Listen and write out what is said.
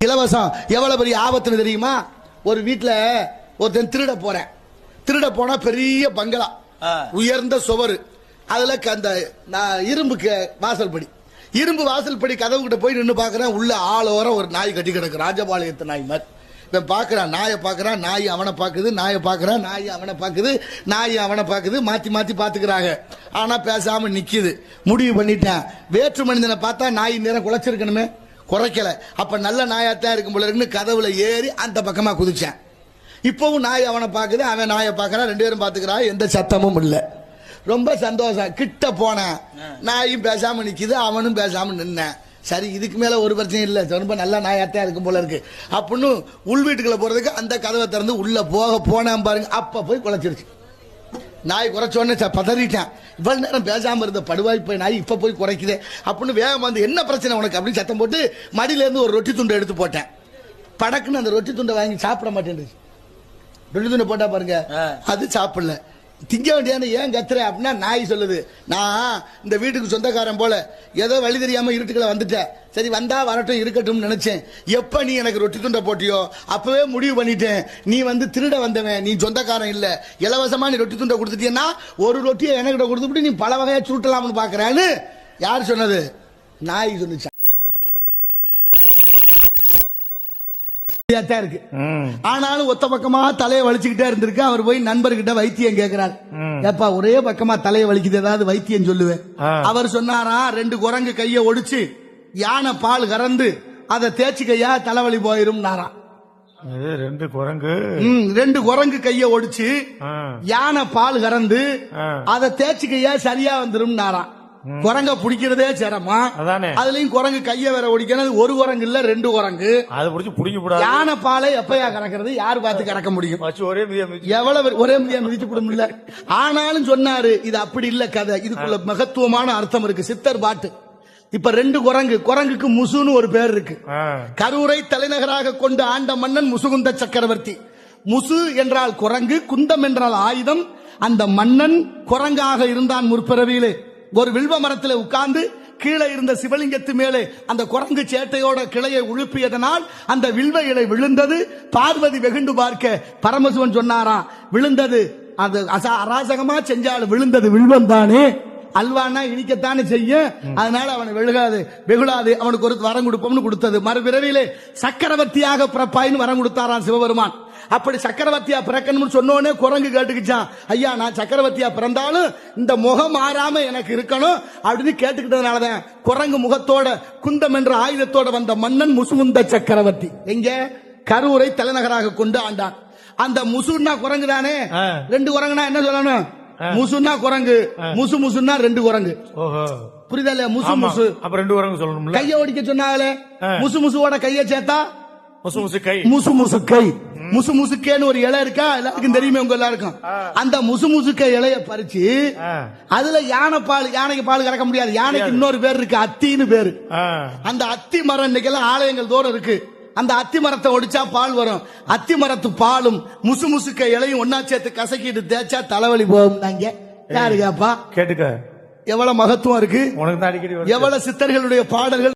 இலவசம் எவ்வளவு பெரிய ஆபத்துன்னு தெரியுமா? ஒரு வீட்டுல ஒருத்தன் திருட போனா பெரிய பங்களா, உயர்ந்த சுவரு, அதுல அந்த இரும்பு வாசல் படி கதவு கிட்ட போய் நின்று பாக்குறேன். உள்ள ஆளோரம் ஒரு நாய் கட்டி கிடக்கு, ராஜபாளையத்து நாய் மாதிரி. இவன் பாக்குறான், நாயை பாக்குறான், நாய் அவனை பாக்குது, நாயை பாக்குறான், நாய் அவனை பாக்குது, நாய் அவனை பாக்குது, மாத்தி மாத்தி பாத்துக்கிறாங்க. ஆனா பேசாம நிக்குது. முடிவு பண்ணிட்டேன், வேற்று மனிதனை பார்த்தா நாய் நேரம் குலைச்சிருக்கணுமே, குறைக்கல. அப்ப நல்ல நாயாத்தான் இருக்கும் போல இருக்குன்னு கதவுல ஏறி அந்த பக்கமா குதிச்சேன். இப்பவும் நாய் அவனை பாக்குது, அவன் நாயை பாக்குறான், ரெண்டு பேரும் பாத்துக்கிறான், எந்த சத்தமும் இல்ல. ரொம்ப சந்தோஷம். கிட்ட போனேன், நாயும் பேசாம நிக்குது, அவனும் பேசாம நின்னேன். சரி, இதுக்கு மேல ஒரு பிரச்சனை இல்ல, ரொம்ப நல்ல நாயாத்தான் இருக்கும் போல இருக்கு அப்படின்னு உள் வீட்டுக்குள்ள போறதுக்கு அந்த கதவை திறந்து உள்ள போனேன் பாருங்க. அப்ப போய் குலைச்சிருச்சு. நாய் குறைச்சோன்னு பதறிட்டேன். இவ்வளவு நேரம் பேசாம இருந்த படுவாய் போய் நாய் இப்ப போய் குறைக்குது அப்படின்னு வேகம் வந்து, என்ன பிரச்சனை உனக்கு அப்படின்னு சத்தம் போட்டு மடியில இருந்து ஒரு ரொட்டி துண்டை எடுத்து போட்டேன். படக்குன்னு அந்த ரொட்டி துண்டை வாங்கி சாப்பிட மாட்டேன். ரொட்டி துண்டை போட்டா பாருங்க, அது சாப்பிடல. திங்க வேண்டியான ஏன் கத்துற அப்படின்னா, நாய் சொல்லுது, நான் இந்த வீட்டுக்கு சொந்தக்காரன் போல ஏதோ வழி தெரியாம இருட்டுக்குள்ள வந்துட்டேன். சரி, வந்தா வரட்டும் இருக்கட்டும் நினைச்சேன். எப்ப நீ எனக்கு ரொட்டி துண்டை போட்டியோ அப்பவே முடிவு பண்ணிட்டேன், நீ வந்து திருட வந்தவன், நீ சொந்தக்காரன் இல்ல. இலவசமா நீ ரொட்டி துண்டை கொடுத்துட்டீங்கன்னா ஒரு ரொட்டியை எனக்கு கொடுத்துட்டு நீ பல வகையா சுருட்டலாம்னு பாக்குறேன்னு யார் சொன்னது? நாய் சொன்னிச்சா. இருக்கு. ஆனாலும் ஒத்த பக்கமா தலையை வலிச்சுக்கிட்டே இருந்திருக்கு. அவர் போய் நண்பர்கிட்ட வைத்தியம் கேட்கிறார். ஏப்பா ஒரே பக்கமா தலையை வலிக்குது, ஏதாவது வைத்தியம் சொல்லுவேன். அவர் சொன்னாரா, 2 குரங்கு கைய ஒடிச்சு யானை பால் கறந்து அதை தேய்ச்சிக்கையா தலைவலி போயிரும். 2 குரங்கு கைய ஒடிச்சு யானை பால் கறந்து அதை தேய்ச்சிக்கையா சரியா வந்துரும். குரங்க பிடிக்கிறதே சிரமா, அதுலயும் குரங்கு கைய வேற ஒடிக்கணும். ஒரு குரங்கு இல்ல 2 குரங்கு. யானை பாலை எப்பயா கறக்கிறது? யாரு பார்த்து கறக்க முடியும்? எவ்வளவு ஒரே மீதியா மிதிச்சு கூட முடியல. ஆனாலும் சொன்னாரு, இது அப்படி இல்ல கதை, இதுக்குள்ள மகத்துவமான அர்த்தம் இருக்கு. சித்தர் பாட்டு. இப்ப 2 குரங்குக்கு முசுன்னு ஒரு பேர் இருக்கு. கரூரை தலைநகராக கொண்டு ஆண்ட மன்னன் முசுகுந்த சக்கரவர்த்தி. முசு என்றால் குரங்கு, குந்தம் என்றால் ஆயுதம். அந்த மன்னன் குரங்காக இருந்தான் முற்பிறவியிலே. ஒரு வில்வ மரத்தில் உட்கார்ந்து கீழே இருந்த சிவலிங்கத்து மேலே அந்த குரங்கு சேட்டையோட கிளையை உழுப்பியதனால் அந்த வில்வ இலை விழுந்தது. பார்வதி வெகுண்டு பார்க்க பரமசிவன் சொன்னாராம், விழுந்தது அது அராசகமா செஞ்சாலும் விழுந்தது வில்வம் தானே, அல்வானா இனிக்கத்தானே செய்யும், அதனால அவனை வெகுளாது அவனுக்கு ஒரு வரம் கொடுப்போம்னு கொடுத்தது. மறுபிறவியிலே சக்கரவர்த்தியாக பிறப்பாயின்னு வரம் கொடுத்தாராம் சிவபெருமான். அப்படி சக்கரவர்த்தியா பிறக்கணும்னு சொன்னோடனே குரங்கு கேட்டுக்கிச்சான், ஐயா நான் சக்கரவர்த்தியா பிறந்தாலும் இந்த முகம் மாறாம எனக்கு இருக்கணும் அப்படின்னு கேட்டுக்கிட்டதுனாலதான் குரங்கு முகத்தோட குந்தம் என்ற ஆயுதத்தோட வந்த மன்னன் முசுகுந்த சக்கரவர்த்தி. எங்க கரூரை தலைநகராக கொண்டு ஆண்டான். அந்த முசுன்னா குரங்கு தானே. 2 குரங்குனா என்ன சொல்லணும்? முசுன்னா குரங்கு, முசுன்னா 2 குரங்கு. புரியுதா இல்லையா? முசு அப்ப 2 குரங்கு சொல்லணும். கைய ஓடிக்க சொன்னாங்களே, முசுவோட கைய சேர்த்தா முசுமுசுக்கேன்னு ஒரு இலை இருக்கா, எல்லாருக்கும் தெரியுமே உங்க எல்லாருக்கும். அந்த முசுமுசுக்க இலைய பறிச்சு அதுல யானைக்கு பால் கறக்க முடியாது. யானைக்கு இன்னொரு பேர் இருக்கு, அத்தின்னு பேரு. அந்த அத்தி மரம் இன்னைக்கெல்லாம் ஆலயங்கள் தோறும் இருக்கு. அந்த அத்தி மரத்தை ஒடிச்சா பால் வரும். அத்தி மரத்து பாலும் முசுமுசுக்க இலையும் ஒன்னா சேர்த்து கசக்கிட்டு தேய்ச்சா தலைவலி போகும். யாரு கேப்பா? கேட்டுக்க. எவ்வளவு மகத்துவம் இருக்கு, எவ்வளவு சித்தர்களுடைய பாடல்கள்.